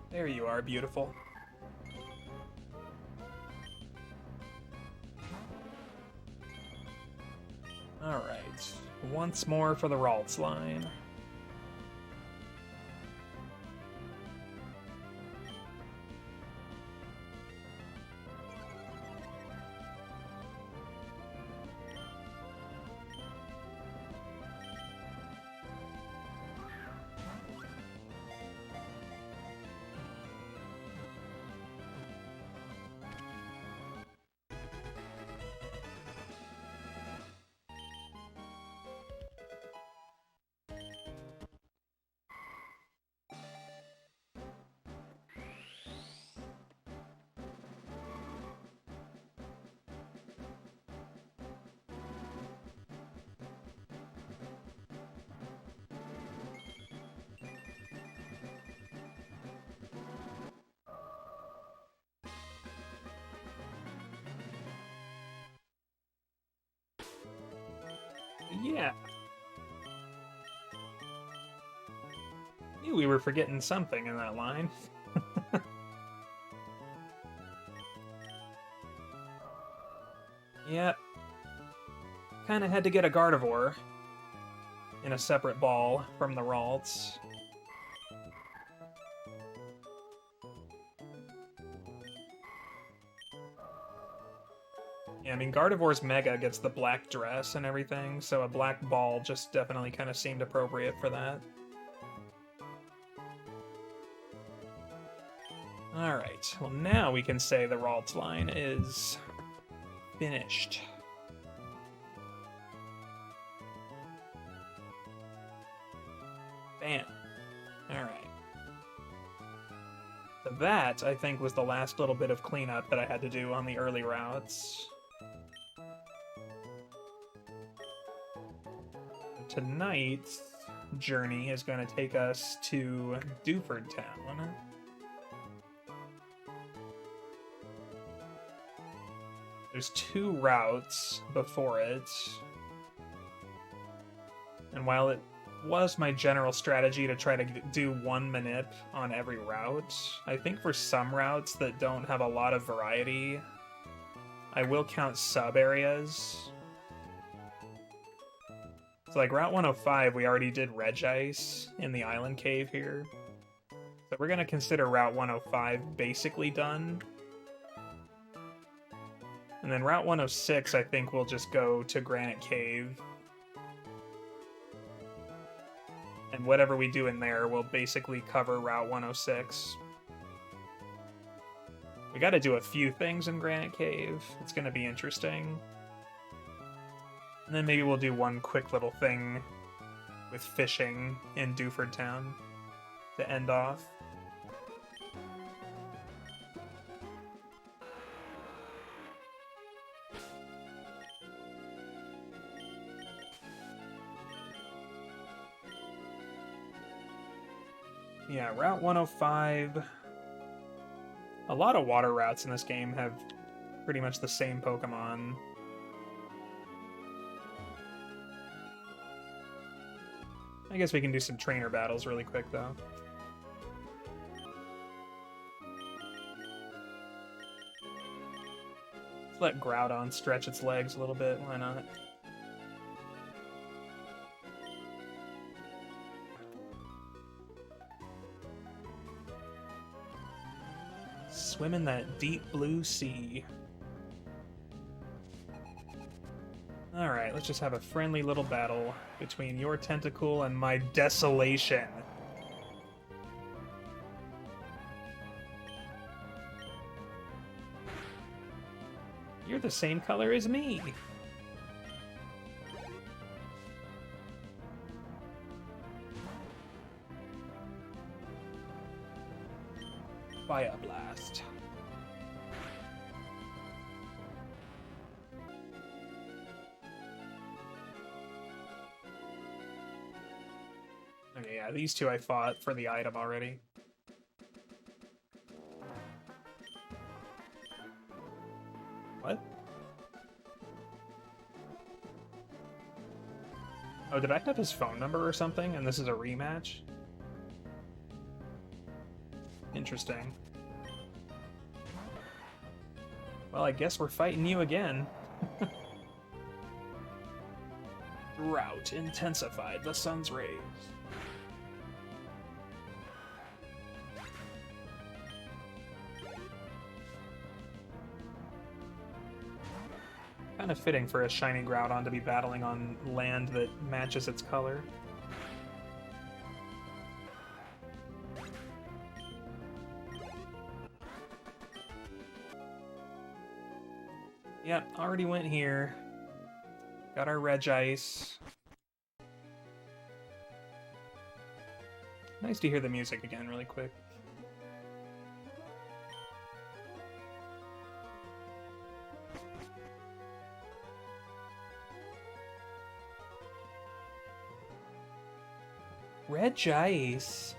There you are, beautiful. Alright, once more for the Ralts line. Yeah. Knew we were forgetting something in that line. Yep. Kinda had to get a Gardevoir in a separate ball from the Ralts. Yeah, I mean, Gardevoir's Mega gets the black dress and everything, so a black ball just definitely kind of seemed appropriate for that. Alright, well now we can say the Ralts line is finished. Bam. Alright. So that, I think, was the last little bit of cleanup that I had to do on the early routes. Tonight's journey is going to take us to Dewford Town. There's 2 routes before it. And while it was my general strategy to try to do 1 manip on every route, I think for some routes that don't have a lot of variety, I will count sub-areas. So like Route 105, we already did Regice in the Island Cave here. So we're going to consider Route 105 basically done. And then Route 106, I think we'll just go to Granite Cave. And whatever we do in there will basically cover Route 106. We gotta do a few things in Granite Cave. It's gonna be interesting. And then maybe we'll do one quick little thing with fishing in Dewford Town to end off. Yeah, Route 105. A lot of water routes in this game have pretty much the same Pokemon. I guess we can do some trainer battles really quick, though. Let's let Groudon stretch its legs a little bit, why not? Swim in that deep blue sea. Alright, let's just have a friendly little battle between your tentacle and my desolation. You're the same color as me. Fire Blast. Okay, yeah, these two I fought for the item already. What? Oh, did I have his phone number or something, and this is a rematch? Interesting. Interesting. Well, I guess we're fighting you again. Drought intensified the sun's rays. Kind of fitting for a shiny Groudon to be battling on land that matches its color. Yep, already went here. Got our Regice. Nice to hear the music again really quick. Regice.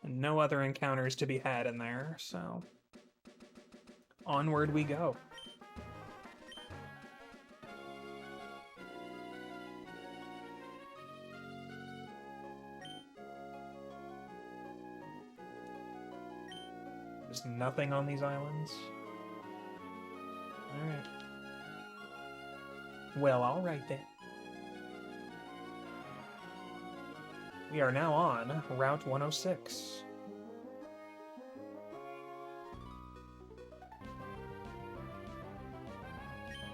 And no other encounters to be had in there, so onward we go. There's nothing on these islands. Alright. Well, alright then. We are now on Route 106.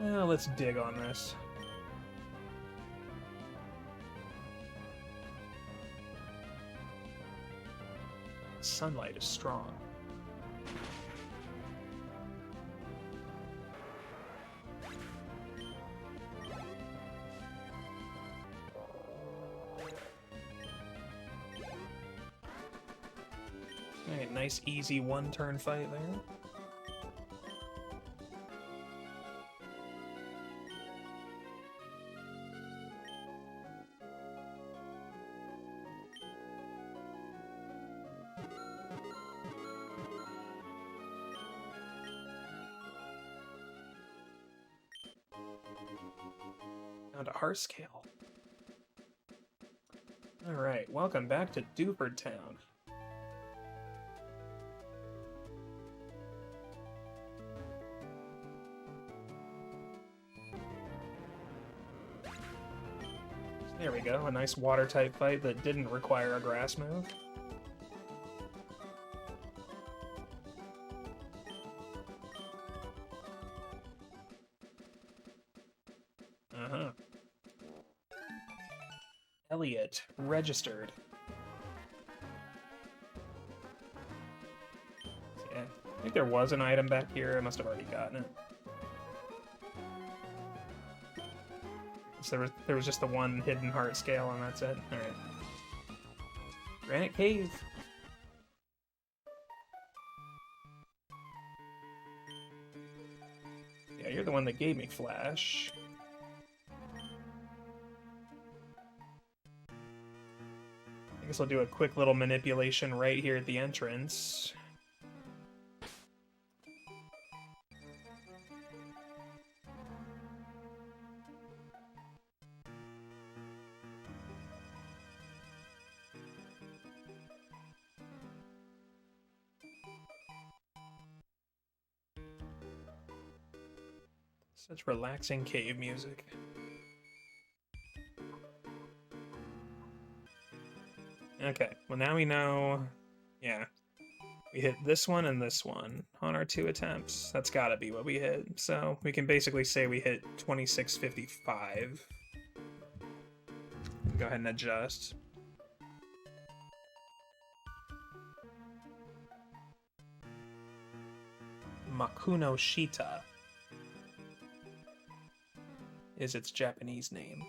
Let's dig on this. Sunlight is strong. Alright, nice easy one-turn fight there. Down to Hearthscale. Alright, welcome back to Dewford Town. There we go, a nice water-type fight that didn't require a grass move. Uh-huh. Elliot, registered. Yeah, I think there was an item back here, I must have already gotten it. So there was just the one hidden heart scale, and that's it. Alright. Granite Cave. Yeah, you're the one that gave me Flash. I guess I'll do a quick little manipulation right here at the entrance. Such relaxing cave music. Okay, well now we know, yeah, we hit this one and this one on our 2 attempts. That's gotta be what we hit. So we can basically say we hit 2655. Go ahead and adjust. Makuno Shita is its Japanese name.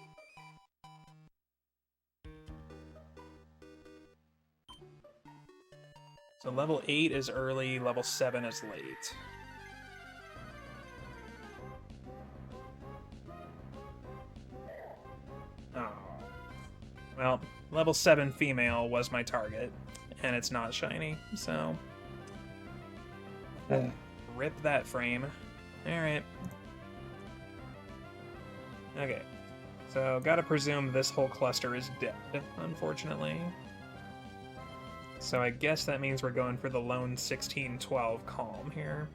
So level 8 is early, level 7 is late. Oh. Well, level 7 female was my target, and it's not shiny, so... Rip that frame. Alright. Okay. So, gotta presume this whole cluster is dead, unfortunately. So I guess that means we're going for the lone 16-12 calm here.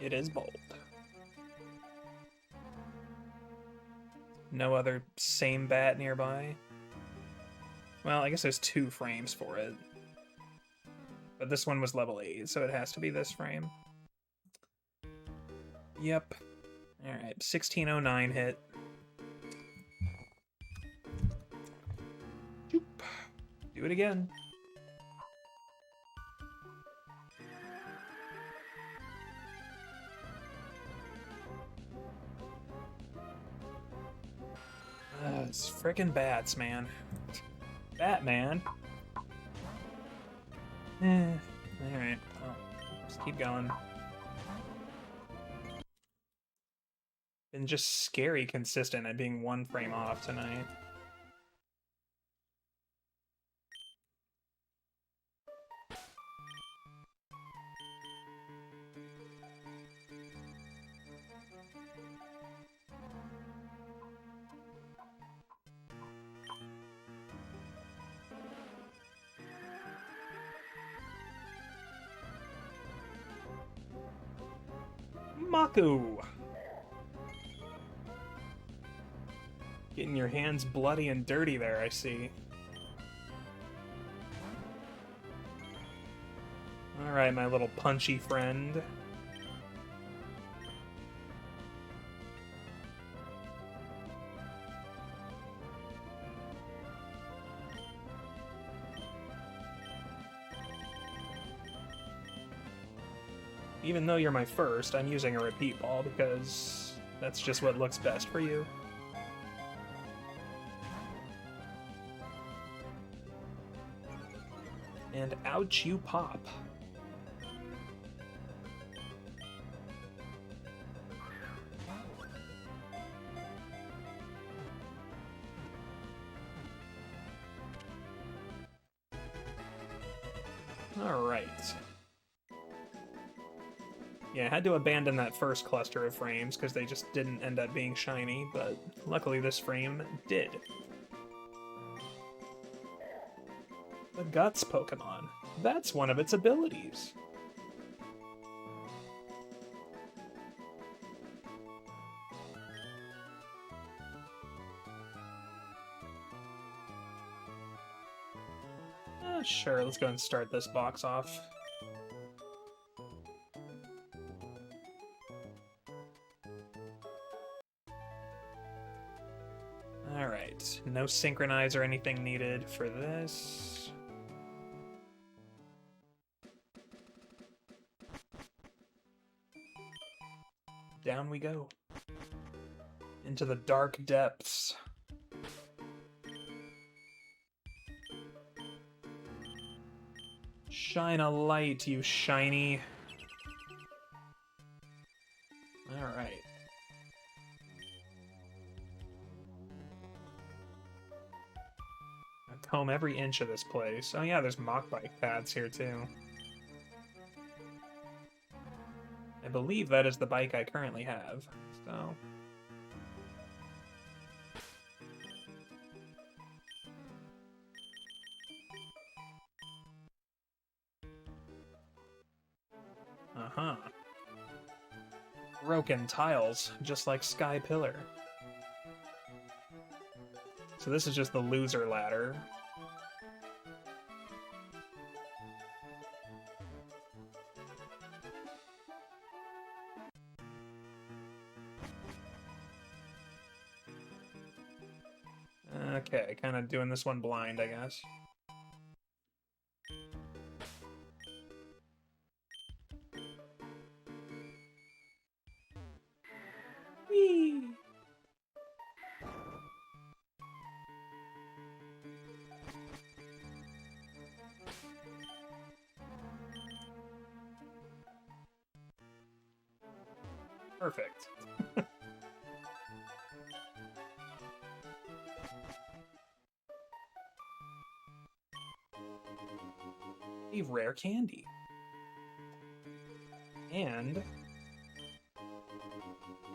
It is bold. No other same bat nearby. Well, I guess there's 2 frames for it. But this one was level 8, so it has to be this frame. Yep. Alright, 1609 hit. Choop. Do it again. It's frickin' bats, man. Batman. Alright, well, just keep going. Been just scary consistent at being 1 frame off tonight. Maku! Getting your hands bloody and dirty there, I see. Alright, my little punchy friend. Even though you're my first, I'm using a repeat ball because that's just what looks best for you. And ouch, you pop. Alright. Yeah, I had to abandon that first cluster of frames because they just didn't end up being shiny, but luckily this frame did. The Guts Pokemon. That's one of its abilities. Sure, let's go and start this box off. Alright, no synchronize or anything needed for this. Down we go. Into the dark depths. Shine a light, you shiny. Alright. Comb every inch of this place. Oh yeah, there's mock bike paths here too. I believe that is the bike I currently have, so... Uh-huh. Broken tiles, just like Sky Pillar. So this is just the loser ladder. Okay, kind of doing this one blind, I guess. Whee! Perfect. A rare candy. And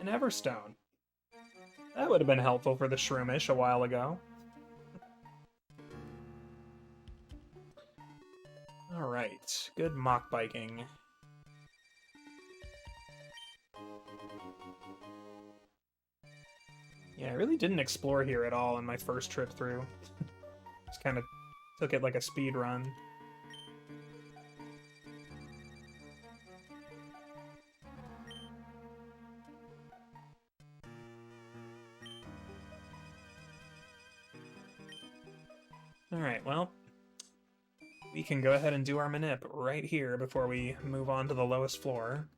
An Everstone. That would have been helpful for the Shroomish a while ago. Alright, good mock biking. Yeah, I really didn't explore here at all in my first trip through. Just kind of took it like a speed run. Alright, well, we can go ahead and do our manip right here before we move on to the lowest floor.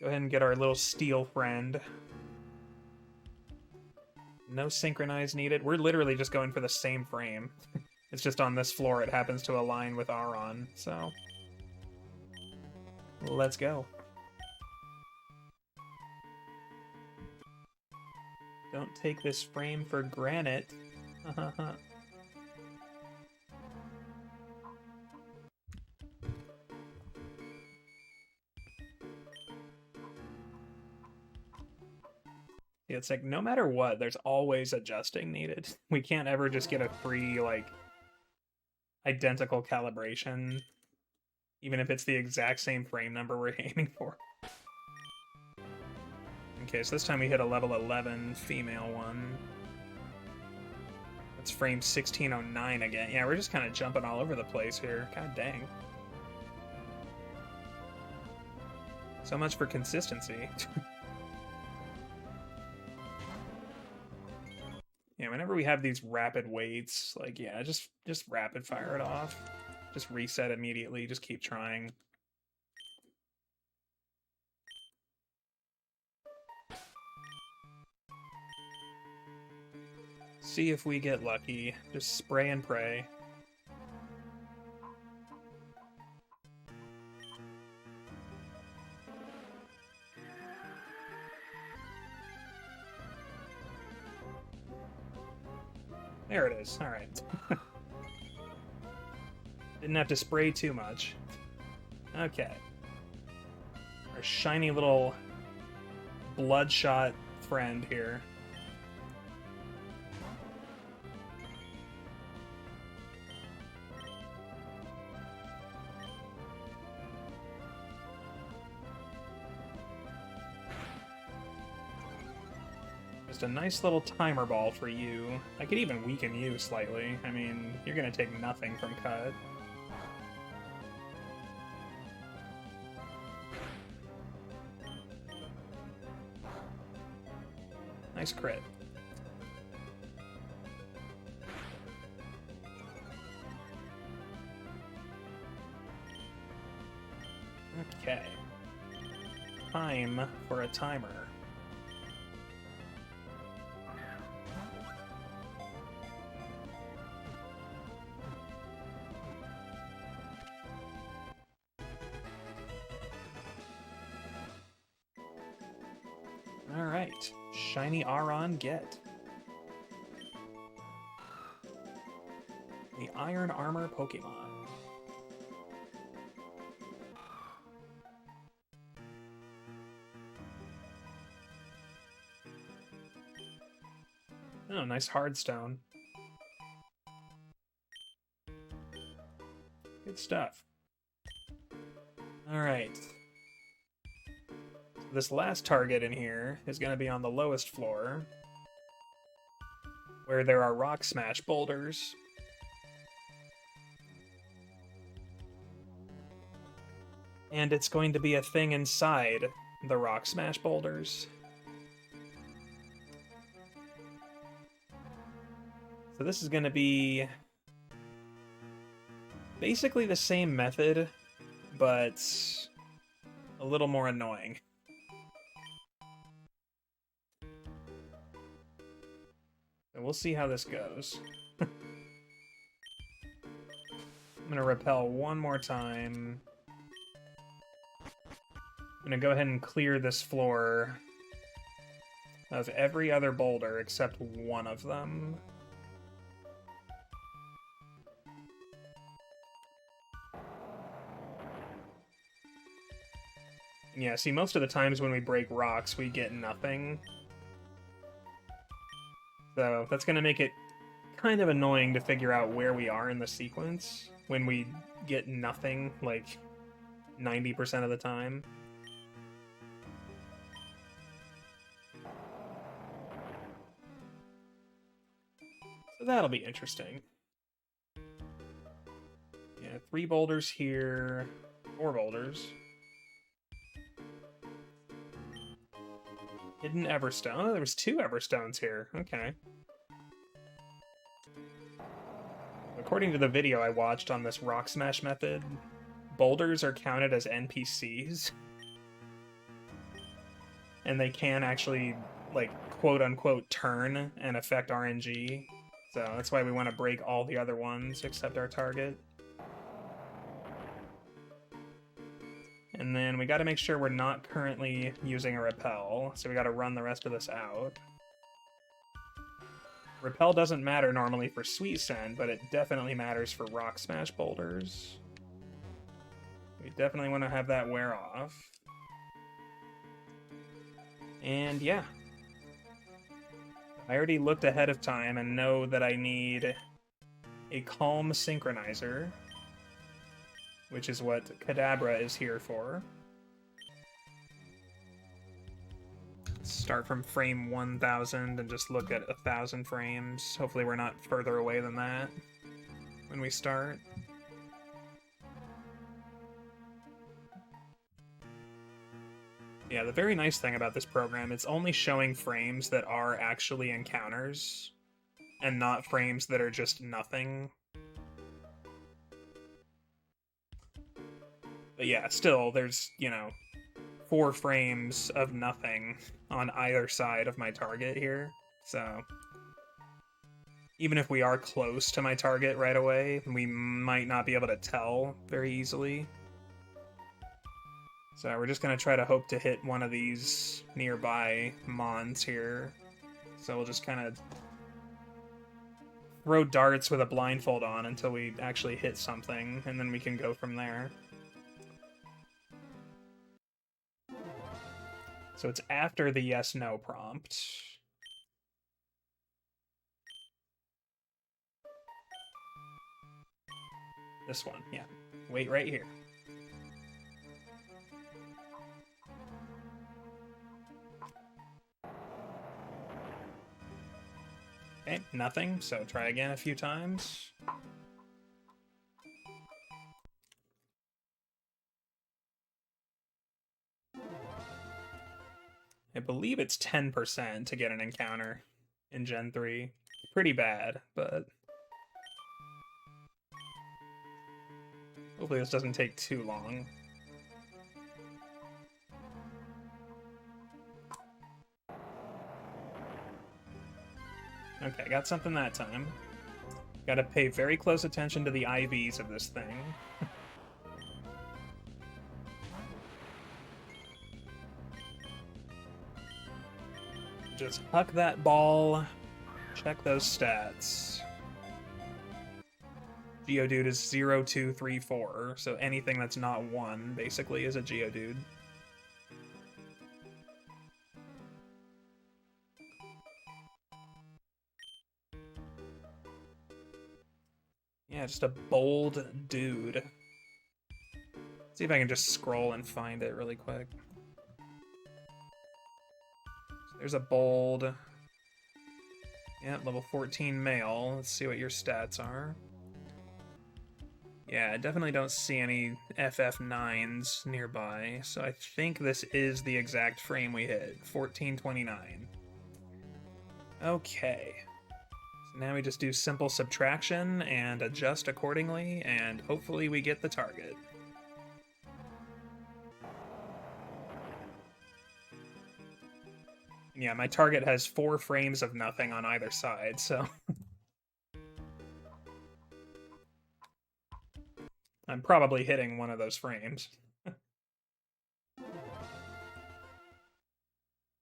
Go ahead and get our little steel friend. No synchronize needed. We're literally just going for the same frame. It's just on this floor it happens to align with Aron, so... let's go. Don't take this frame for granted. Yeah, it's like, no matter what, there's always adjusting needed. We can't ever just get a free, like, identical calibration, even if it's the exact same frame number we're aiming for. Okay, so this time we hit a level 11 female one. It's frame 1609 again. Yeah, we're just kind of jumping all over the place here. God dang. So much for consistency. Yeah, whenever we have these rapid waits, like, yeah, just rapid fire it off. Just reset immediately, just keep trying. See if we get lucky. Just spray and pray. There it is. All right. Didn't have to spray too much. Okay. Our shiny little bloodshot friend here. Just a nice little timer ball for you. I could even weaken you slightly. I mean, you're gonna take nothing from cut. Nice crit. Okay. Time for a timer. Alright. Shiny Aron get. The Iron Armor Pokemon. Oh, nice hard stone. Good stuff. Alright. This last target in here is going to be on the lowest floor, where there are rock smash boulders. And it's going to be a thing inside the rock smash boulders. So this is going to be basically the same method, but a little more annoying. And we'll see how this goes. I'm gonna repel one more time. I'm gonna go ahead and clear this floor of every other boulder except one of them. Yeah, see, most of the times when we break rocks, we get nothing. So that's going to make it kind of annoying to figure out where we are in the sequence when we get nothing, like, 90% of the time. So that'll be interesting. Yeah, 3 boulders here, 4 boulders. Hidden Everstone. Oh, there was 2 Everstones here. Okay. According to the video I watched on this rock smash method, boulders are counted as NPCs. And they can actually, like, quote-unquote turn and affect RNG. So that's why we want to break all the other ones except our target. And then we got to make sure we're not currently using a repel, so we got to run the rest of this out. Repel doesn't matter normally for Sweet Send, but it definitely matters for Rock Smash boulders. We definitely want to have that wear off. And yeah. I already looked ahead of time and know that I need a Calm Synchronizer, which is what Kadabra is here for. Start from frame 1000 and just look at 1000 frames. Hopefully we're not further away than that when we start. Yeah, the very nice thing about this program, it's only showing frames that are actually encounters and not frames that are just nothing. But yeah, still, there's, you know, 4 frames of nothing on either side of my target here, so even if we are close to my target right away, we might not be able to tell very easily. So we're just going to try to hope to hit one of these nearby mons here. So we'll just kind of throw darts with a blindfold on until we actually hit something, and then we can go from there. So it's after the yes-no prompt. This one, yeah. Wait right here. Okay, nothing, so try again a few times. I believe it's 10% to get an encounter in Gen 3. Pretty bad, but hopefully this doesn't take too long. Okay, got something that time. Gotta pay very close attention to the IVs of this thing. Just huck that ball. Check those stats. Geodude is 0, 2, 3, 4, so anything that's not 1 basically is a Geodude. Yeah, just a bold dude. See if I can just scroll and find it really quick. So there's a bold. Yeah, level 14 male. Let's see what your stats are. Yeah, I definitely don't see any FF9s nearby, so I think this is the exact frame we hit, 1429. Okay. So now we just do simple subtraction and adjust accordingly, and hopefully we get the target. Yeah, my target has 4 frames of nothing on either side, so I'm probably hitting one of those frames.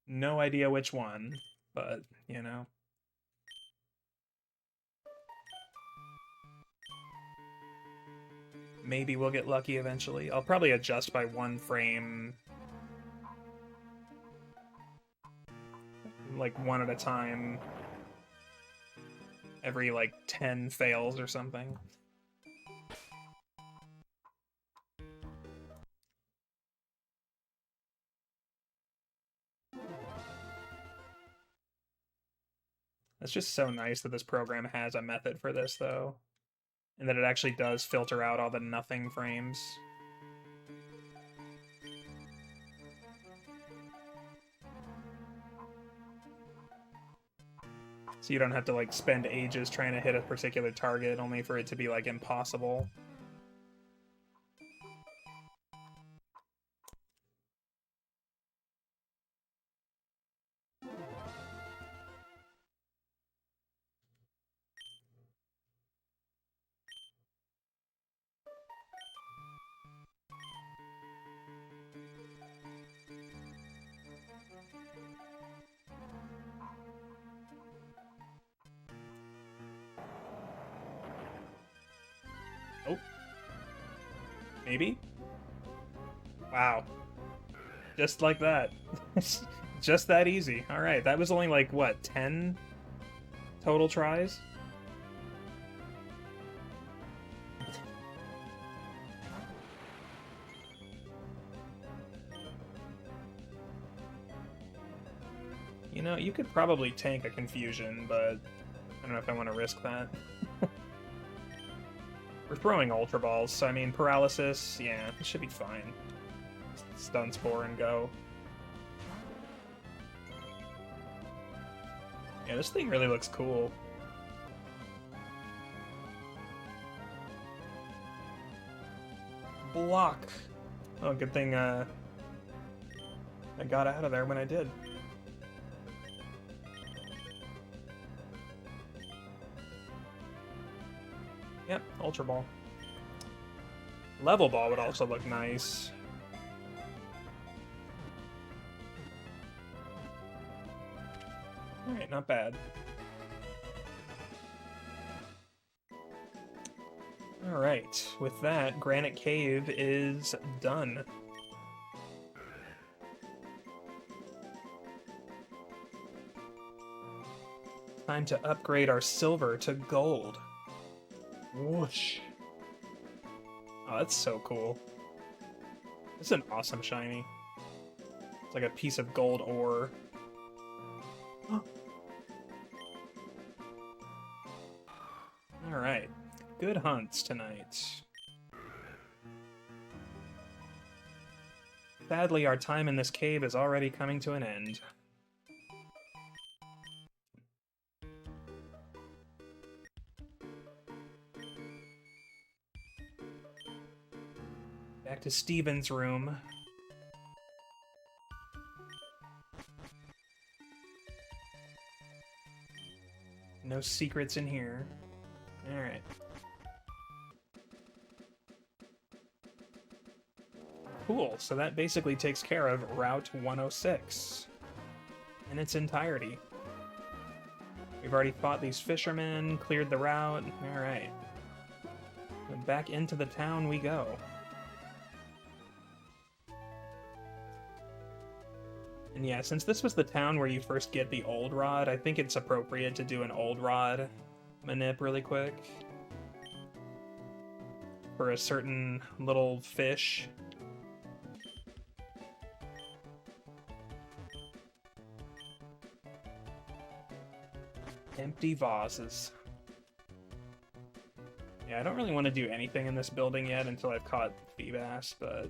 No idea which one, but, you know. Maybe we'll get lucky eventually. I'll probably adjust by 1 frame like one at a time every like 10 fails or something. It's just so nice that this program has a method for this, though. And that it actually does filter out all the nothing frames. So you don't have to, like, spend ages trying to hit a particular target, only for it to be, like, impossible. Oh. Maybe? Wow. Just like that. Just that easy. Alright, that was only like, what, 10 total tries? You know, you could probably tank a confusion, but I don't know if I want to risk that. We're throwing Ultra Balls, so I mean, paralysis, yeah, it should be fine. Stun Spore and go. Yeah, this thing really looks cool. Block! Oh, good thing, I got out of there when I did. Yep, Ultra Ball. Level Ball would also look nice. Alright, not bad. Alright, with that, Granite Cave is done. Time to upgrade our silver to gold. Whoosh. Oh, that's so cool. It's an awesome shiny. It's like a piece of gold ore. Alright. Good hunts tonight. Sadly, our time in this cave is already coming to an end. Back to Steven's room. No secrets in here. Alright. Cool, so that basically takes care of Route 106 in its entirety. We've already fought these fishermen, cleared the route. Alright. Back into the town we go. And yeah, since this was the town where you first get the old rod, I think it's appropriate to do an old rod manip really quick. For a certain little fish. Empty vases. Yeah, I don't really want to do anything in this building yet until I've caught Feebas, but...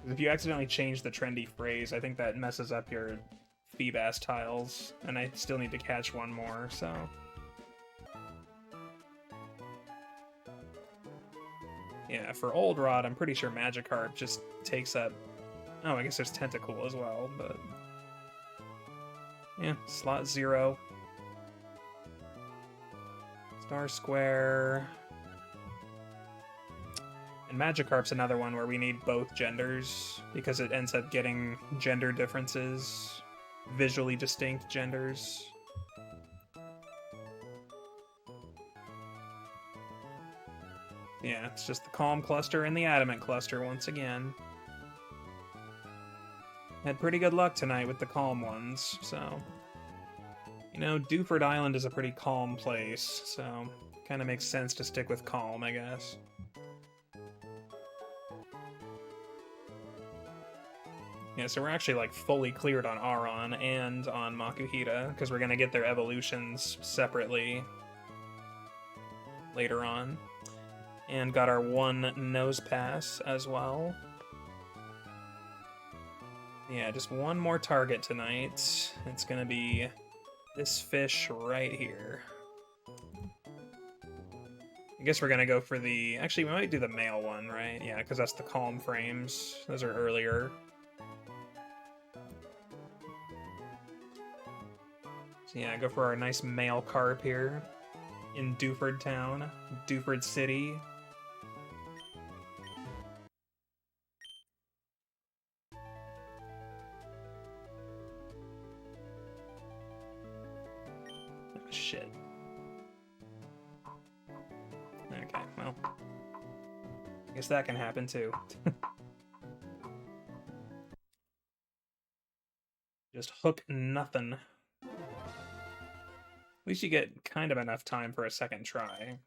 if you accidentally change the trendy phrase, I think that messes up your Feebas tiles, and I still need to catch one more, so... yeah, for Old Rod, I'm pretty sure Magikarp just takes up... oh, I guess there's Tentacool as well, but... yeah, slot 0. Star Square... and Magikarp's another one where we need both genders, because it ends up getting gender differences, visually distinct genders. Yeah, it's just the Calm cluster and the Adamant cluster once again. Had pretty good luck tonight with the calm ones, so... You know, Dewford Island is a pretty calm place, so... Kind of makes sense to stick with calm, I guess. Yeah, so we're actually, like, fully cleared on Aron and on Makuhita, because we're gonna get their evolutions separately later on. And got our one nose pass as well. Yeah, just one more target tonight. It's gonna be this fish right here. I guess we're gonna go for the... Actually, we might do the male one, right? Yeah, because that's the calm frames. Those are earlier. So yeah, go for our nice male carp here in Dewford Town, Dewford City. Oh, shit. Okay, well, I guess that can happen too. Just hook nothing. At least you get kind of enough time for a second try.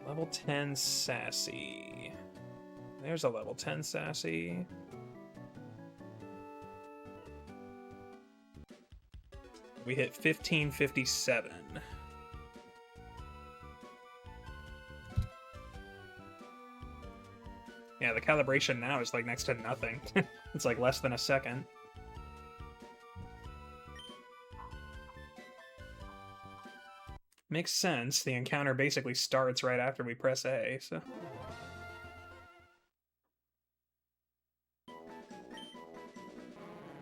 Level 10 Sassy. There's a level 10 Sassy. We hit 1557. Yeah, the calibration now is like next to nothing. It's like less than a second. Makes sense. The encounter basically starts right after we press A, so...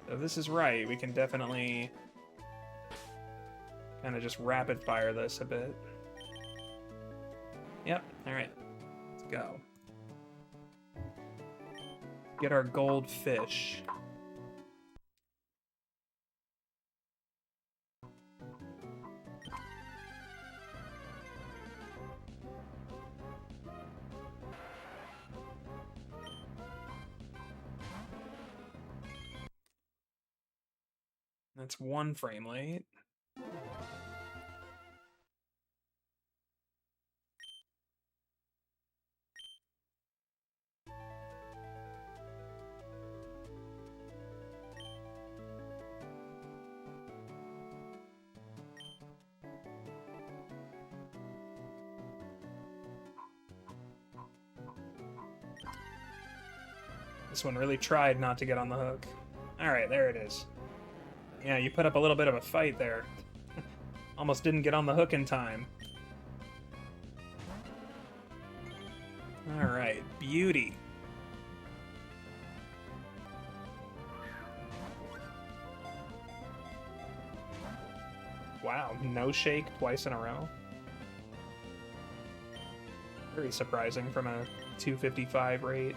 So if this is right, we can definitely kind of just rapid fire this a bit. Yep, alright. Let's go. Get our gold fish. That's one frame late. This one really tried not to get on the hook. Alright, there it is. Yeah, you put up a little bit of a fight there. Almost didn't get on the hook in time. Alright, beauty. Wow, no shake twice in a row. Very surprising from a 255 rate.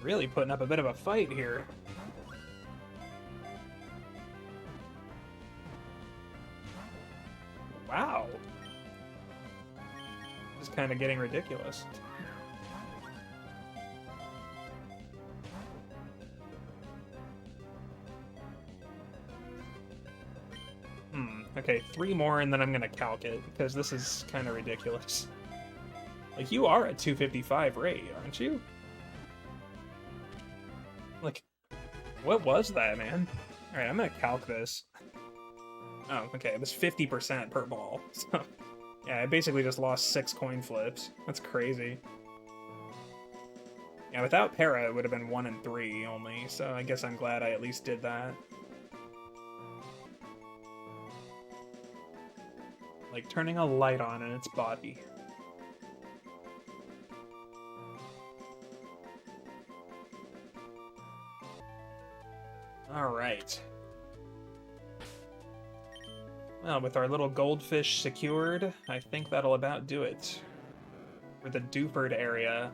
Really putting up a bit of a fight here. Wow. Just kind of getting ridiculous. Okay, 3 more and then I'm gonna calc it, because this is kind of ridiculous. Like, you are at 255 rate, aren't you? Like, what was that, man? Alright, I'm gonna calc this. Oh, okay, it was 50% per ball. So, yeah, I basically just lost 6 coin flips. That's crazy. Yeah, without para, it would have been 1 and 3 only, so I guess I'm glad I at least did that. Like turning a light on in its body. Alright. Well, with our little goldfish secured, I think that'll about do it for the Dewford area.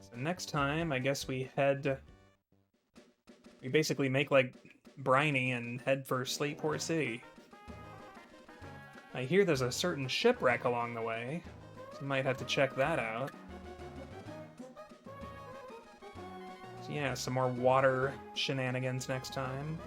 So next time, I guess we basically make like Briny and head for Slateport City. I hear there's a certain shipwreck along the way, so might have to check that out. So yeah, some more water shenanigans next time.